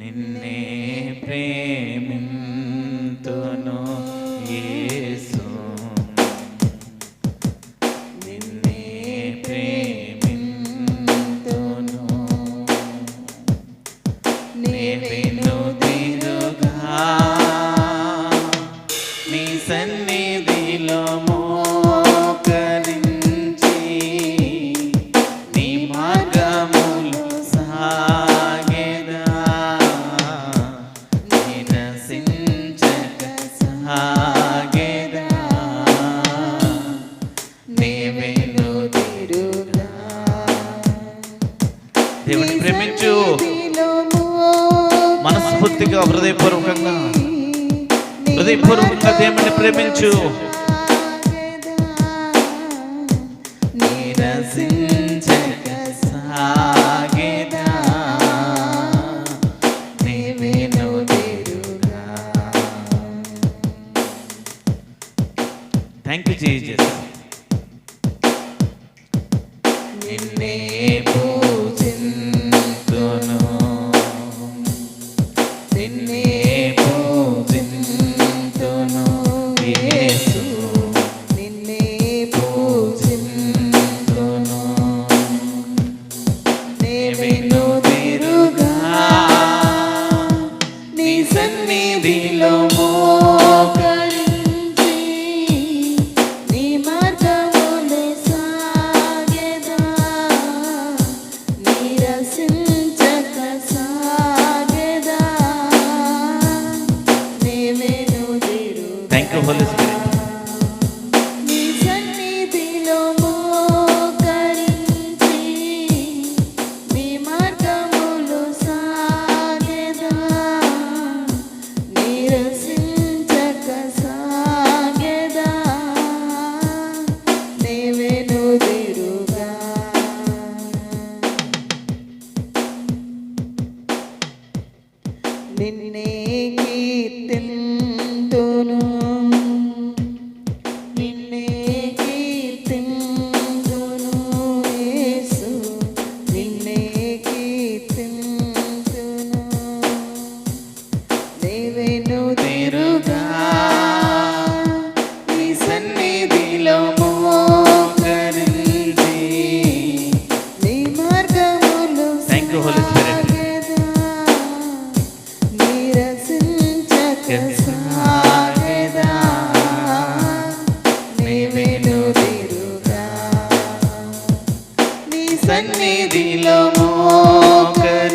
నిన్నే ప్రేమింతును యేసు, నిన్నే ప్రేమింతును. నీ వెనుదిరుగా నీ సన్నిధిలో మోకరించి నీ మార్గములు సాగెదా, నిరసించక సాగెదా. నీ వెనుదిరుగా దేవుని ప్రేమించు, మనస్ఫూర్తిగా హృదయపూర్వకంగా దేవుని ప్రేమించు. నిరసించక సాగెదా, నీ వెనుదిరుగా. Thank you Jesus. నిన్నే పూజింతును, నిన్నే పూజింతును యేసు, నిన్నే పూజింతును. నీ వెనుదిరుగా నీ సన్నిధిలో మోకరించి నీ మార్గములు సాగెదా, నిరసించక సాగెదా. నీ వెనుదిరుగా థ్యాంక్ యూ హోలీ స్పిరిట్. నీ సన్నిధిలో మోకరించి నీ మార్గములు సాగెదా, నిరసించక సాగెదా. నీ వెనుదిరుగా నిన్నే కీర్తింతును, నిన్నే కీర్తింతును యేసు, నిన్నే కీర్తింతును. నీ వెనుదిరుగా నీ సన్నిధిలో మోకరించి నీ మార్గములు థ్యాంక్ యూ హోలీ స్పిరిట్. నిరసించక సాగెదా, నీ వెనుదిరుగా నీ సన్నిధిలో మోకరించి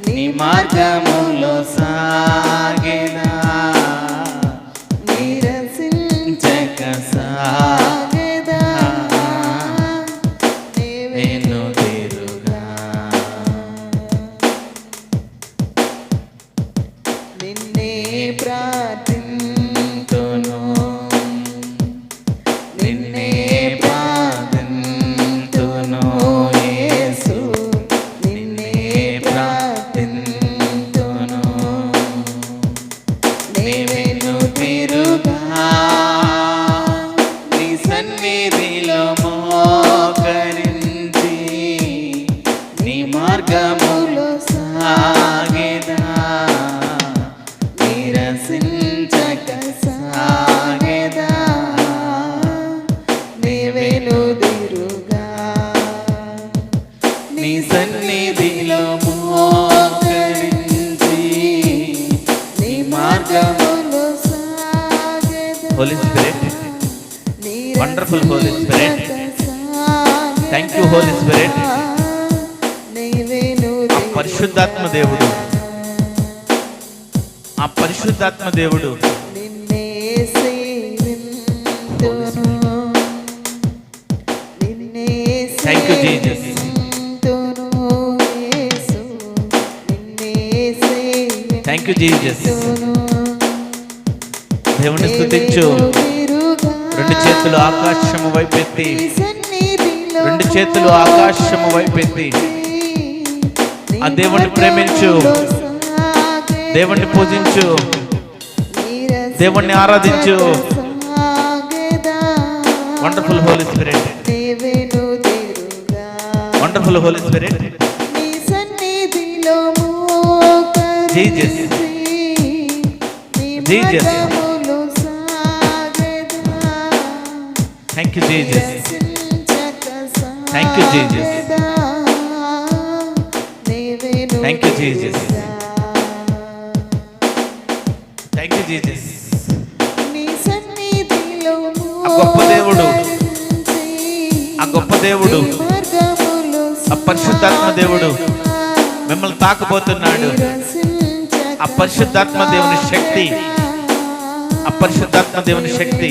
నీ మార్గములో సాగెదా, నిరసించక సాగెదా. నీ వెనుదిరుగా నిన్నే ప్రార్థింతును, నిన్నే ప్రార్థింతును యేసు, నిన్నే ప్రార్థింతును. నీ వెనుదిరుగా నీ సన్నిధిలో మోకరించి నీ మార్గములు సాగెదా, నిరసించక సాగెదా. నీ వెనుదిరుగా నీ సన్నిధిలో మోకరించి నీ మార్గములు సాగెదా. Holy spirit, wonderful holy spirit. Thank you holy spirit. ఆ పరిశుద్ధాత్మ దేవుడు, ఆ పరిశుద్ధాత్మ దేవుడు నిన్నే సేవింతును, నిన్నే థ్యాంక్ యూ జీసస్. సేవింతును యేసు, నిన్నే థ్యాంక్ యూ జీసస్. సేవింతును. దేవుని స్తుతించు. రెండు చేతులు ఆకాశము వైపెత్తి, రెండు చేతులు ఆకాశము వైపెత్తి ఆ దేవుణ్ణి ప్రేమించు, దేవుణ్ణి పూజించు, దేవుణ్ణి ఆరాధించు. Wonderful holy spirit, wonderful holy spirit. నీ సన్నిధిలో Jesus. Jesus. Thank you, Jesus. Thank you, Jesus. Thank you, Jesus. Thank you, Jesus. ఆ గొప్ప దేవుడు, ఆ గొప్ప దేవుడు, ఆ పరిశుద్ధాత్మ దేవుడు మిమ్మల్ని తాకబోతున్నాడు. ఆ పరిశుద్ధాత్మ దేవుని శక్తి, ఆ పరిశుద్ధాత్మ దేవుని శక్తి,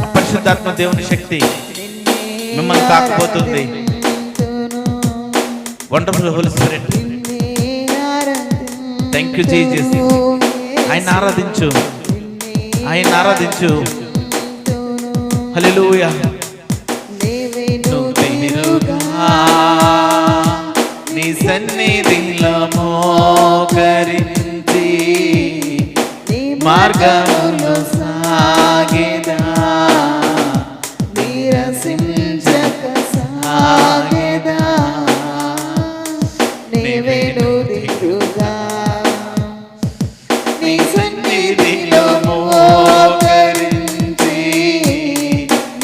ఆ పరిశుద్ధాత్మ దేవుని శక్తి మిమ్మల్ని తాకబోతుంది. Wonderful holy spirit. Thank you Jesus. ఆయన ఆరాధించు, ఆయన ఆరాధించు. హల్లెలూయా. నీ సన్నిధిలో మోకరించి మార్గములో సాగెదా, నీరసించక సాగెదా, నీవేను దిగుగా. నీ సన్నిధిలో మోకరించి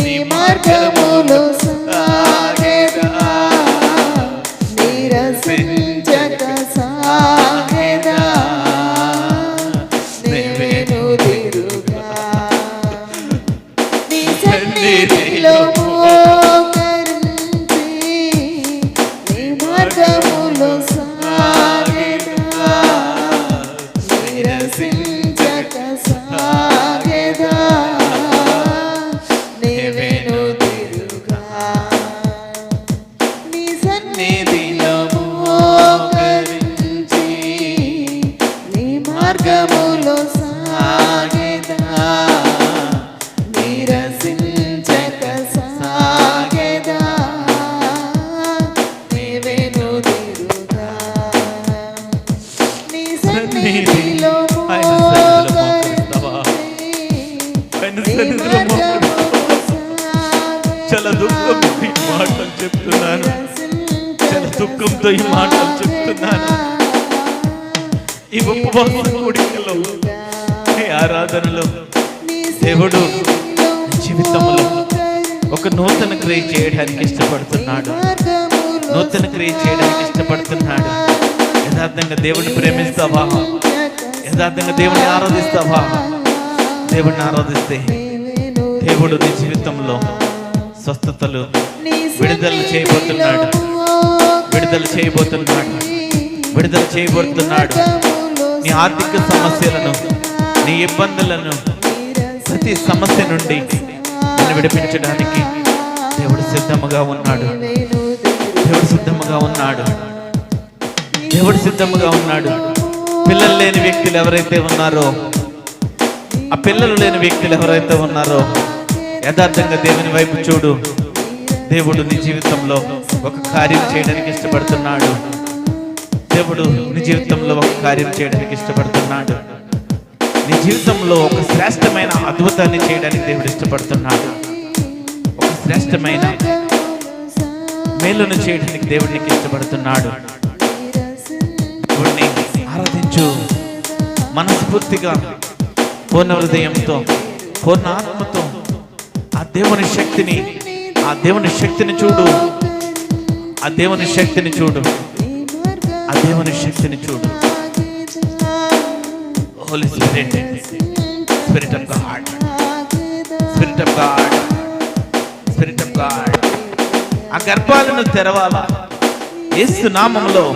నీ మార్గములో సాగెదా, నీరసించక సాగెదా, నీవేను దిగుగా. నీ సన్నిధిలో మోకరించి నీ మార్గములో సాగెదా, నీరసించక సాగెదా, నీవేను దిగుగా. నీ సన్నిధిలో మోకరించి నీ మార్గములో సాగెదా, నీరసించక సాగెదా, నీవేను దిగుగా. నీ సన్నిధిలో చాలా దుఃఖంతో ఈ మాటలు చెప్తున్నాను, చాలా దుఃఖంతో ఈ మాటలు చెప్తున్నాను. ఈ ఉపవాస కూడికలో, ఈ ఆరాధనలో దేవుడు జీవితంలో ఒక నూతన క్రియ చేయడానికి ఇష్టపడుతున్నాడు, నూతన క్రియ చేయడానికి ఇష్టపడుతున్నాడు. యథార్థంగా దేవుడిని ప్రేమిస్తావా? యథార్థంగా దేవుడిని ఆరాధిస్తావా? దేవుడిని ఆరాధిస్తే దేవుడు నీ జీవితంలో స్వస్థతలు విడుదల చేయబోతున్నాడు, విడుదల చేయబోతున్నాడు, విడుదల చేయబోతున్నాడు. నీ ఆర్థిక సమస్యలను, నీ ఇబ్బందులను, ప్రతి సమస్య నుండి నిన్ను విడిపించడానికి దేవుడు సిద్ధముగా ఉన్నాడు. దేవుడు సిద్ధముగా ఉన్నాడు. దేవుడు సిద్ధముగా ఉన్నాడు. పిల్లలు లేని వ్యక్తులు ఎవరైతే ఉన్నారో, ఆ పిల్లలు లేని వ్యక్తులు ఎవరైతే ఉన్నారో, యథార్థంగా దేవుని వైపు చూడు. దేవుడు నీ జీవితంలో ఒక కార్యం చేయడానికి ఇష్టపడుతున్నాడు. దేవుడు నీ జీవితంలో ఒక కార్యం చేయడానికి ఇష్టపడుతున్నాడు. నీ జీవితంలో ఒక శ్రేష్టమైన అద్భుతాన్ని చేయడానికి దేవుడు ఇష్టపడుతున్నాడు. ఒక శ్రేష్టమైన మేలును చేయడానికి దేవుడు నీకు ఇష్టపడుతున్నాడు. దేవుడిని ఆరాధించు మనస్ఫూర్తిగా, పూర్ణ హృదయంతో, పూర్ణ ఆత్మతో. ఆ దేవుని శక్తిని, ఆ దేవుని శక్తిని చూడు, ఆ దేవుని శక్తిని చూడు, ఆ దేవుని శక్తిని చూడు. Holy spirit, spirit of God, spirit of God, spirit of God. ఆ గర్భాలను తెరవాలా యేసు నామములో.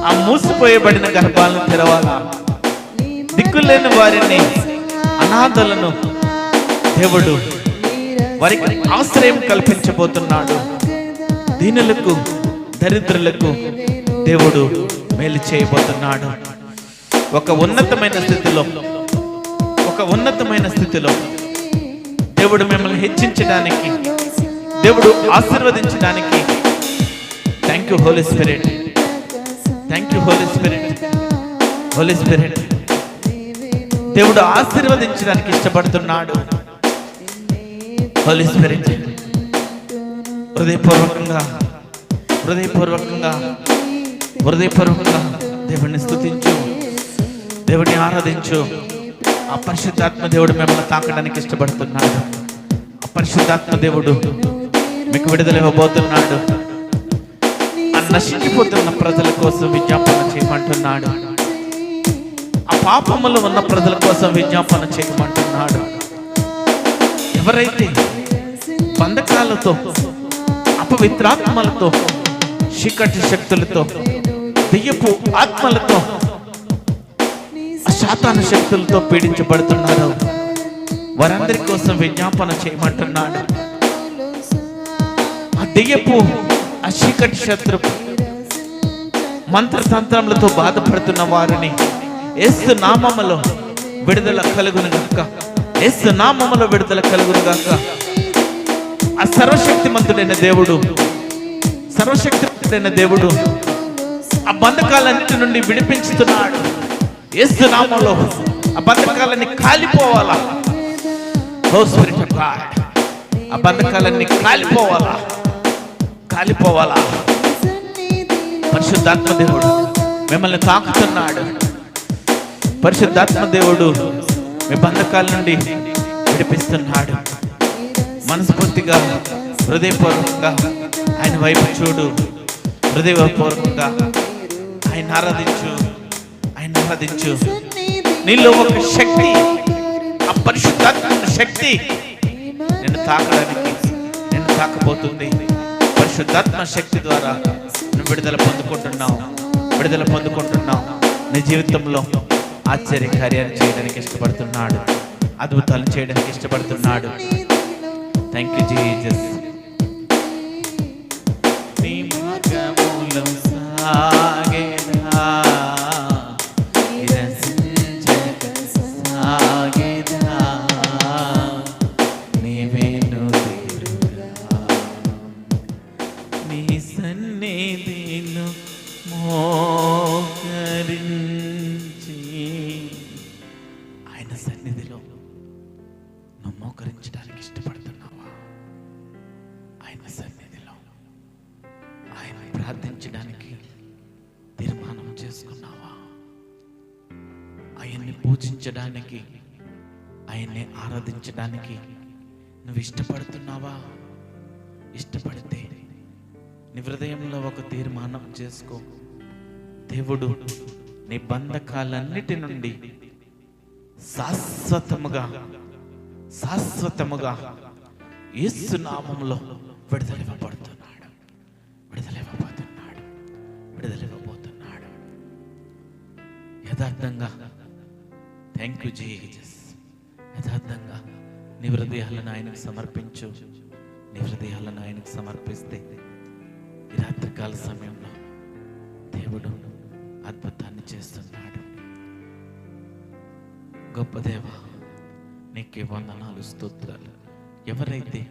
ఆ మూసిపోయబడిన గర్భాలను తెరవాలా. దిక్కులేని వారిని, అనాథలను దేవుడు వారికి ఆశ్రయం కల్పించబోతున్నాడు. దీనులకు, దరిద్రులకు దేవుడు మేలు చేయబోతున్నాడు. ఒక ఉన్నతమైన స్థితిలో, ఒక ఉన్నతమైన స్థితిలో దేవుడు మిమ్మల్ని హెచ్చించడానికి, దేవుడు ఆశీర్వదించడానికి. Thank you holy spirit, thank you holy spirit. Holy spirit దేవుడు ఆశీర్వదించడానికి ఇష్టపడుతున్నాడు. హోలీ స్పిరిట్ హృదయపూర్వకంగా, హృదయపూర్వకంగా, హృదయపూర్వకంగా దేవుడిని స్తుతించు, దేవుడిని ఆరాధించు. ఆ పరిశుద్ధాత్మ దేవుడు మిమ్మల్ని తాకడానికి ఇష్టపడుతున్నాడు. ఆ పరిశుద్ధాత్మ దేవుడు మీకు విడుదల ఇవ్వబోతున్నాడు. ఆ నశించిపోతున్న ప్రజల కోసం విజ్ఞాపన చేయమంటున్నాడు. ఆ పాపములో ఉన్న ప్రజల కోసం విజ్ఞాపన చేయమంటున్నాడు. ఎవరైతే బంధకాలతో, అపవిత్రాత్మలతో, చీకటి శక్తులతో, దెయ్యపు ఆత్మలతో, శాతాన శక్తులతో పీడించబడుతున్నారో వారందరి కోసం విజ్ఞాపన చేయమంటున్నాడు. ఆ దెయ్యపు, ఆ చీకటి శత్రు మంత్రతంత్రములతో బాధపడుతున్న వారిని యేసు నామములో విడుదల కలుగును గాక, యేసు నామములో విడుదల కలుగును గాక. ఆ సర్వశక్తిమంతుడైన దేవుడు, సర్వశక్తిమంతుడైన దేవుడు ఆ బంధకాలన్నిటి నుండి విడిపించుతున్నాడు. యేసు నామములో ఆ బంధకాలన్నీ కాలిపోవాలా. ఓ స్పిరిట్ ఆఫ్ గాడ్, ఆ బంధకాలన్నీ కాలిపోవాలా, కాలిపోవాలా. పరిశుద్ధాత్మ దేవుడు మిమ్మల్ని తాకుతున్నాడు. పరిశుద్ధాత్మ దేవుడు మీ బంధకాల నుండి విడిపిస్తున్నాడు. మనస్ఫూర్తిగా, హృదయపూర్వకంగా ఆయన వైపు చూడు. హృదయపూర్వకంగా ఆయన ఆరాధించు, ఆయన ఆరాధించు. నీలో ఒక శక్తి, ఆ పరిశుద్ధాత్మ శక్తి నిన్ను తాకడానికి, నిన్ను తాకబోతుంది. పరిశుద్ధాత్మ శక్తి ద్వారా నువ్వు విడుదల పొందుకుంటున్నావు, విడుదల పొందుకుంటున్నావు. నీ జీవితంలో ఆశ్చర్య కార్యాలు చేయడానికి ఇష్టపడుతున్నాడు, అద్భుతాలు చేయడానికి ఇష్టపడుతున్నాడు. Thank you Jesus. నీ మార్గములో సాగేదా, నిరసించక సాగేదా, నీవేను తీరుగా, నీ సన్నిధిలో మోకరించి. ఆయన సన్నిధిలో నువ్వు మోకరించడానికి ఇష్టపడుతున్నావా? ఆయన సన్నిధిలో ఆయన ప్రార్థించడానికి తీర్మానం చేసుకున్నావా? ఆయన్ని పూజించడానికి, ఆయన్ని ఆరాధించడానికి నువ్వు ఇష్టపడుతున్నావా? ఇష్టపడితే నీ హృదయంలో ఒక తీర్మానం చేసుకో. దేవుడు నీ బంధకాలన్నిటి నుండి శాశ్వతముగా, శాశ్వతముగా యేసు నామములో విడుదల ఇవ్వబడుతున్నాడు, విడుదల ఇవ్వబోతున్నాడు, విడుదల ఇవ్వబోతున్నాడు. యథార్థంగా థ్యాంక్ యూ జీసస్. యథార్థంగా నీ హృదయాలను ఆయనకు సమర్పించు. నీ హృదయాలను ఆయనకు సమర్పిస్తే ఈ రాత్రికాల సమయంలో దేవుడు అద్భుతాన్ని చేస్తున్నాడు. గొప్ప దేవా, నీకే వందనాలు, స్తోత్రాలు. ఎవరైతే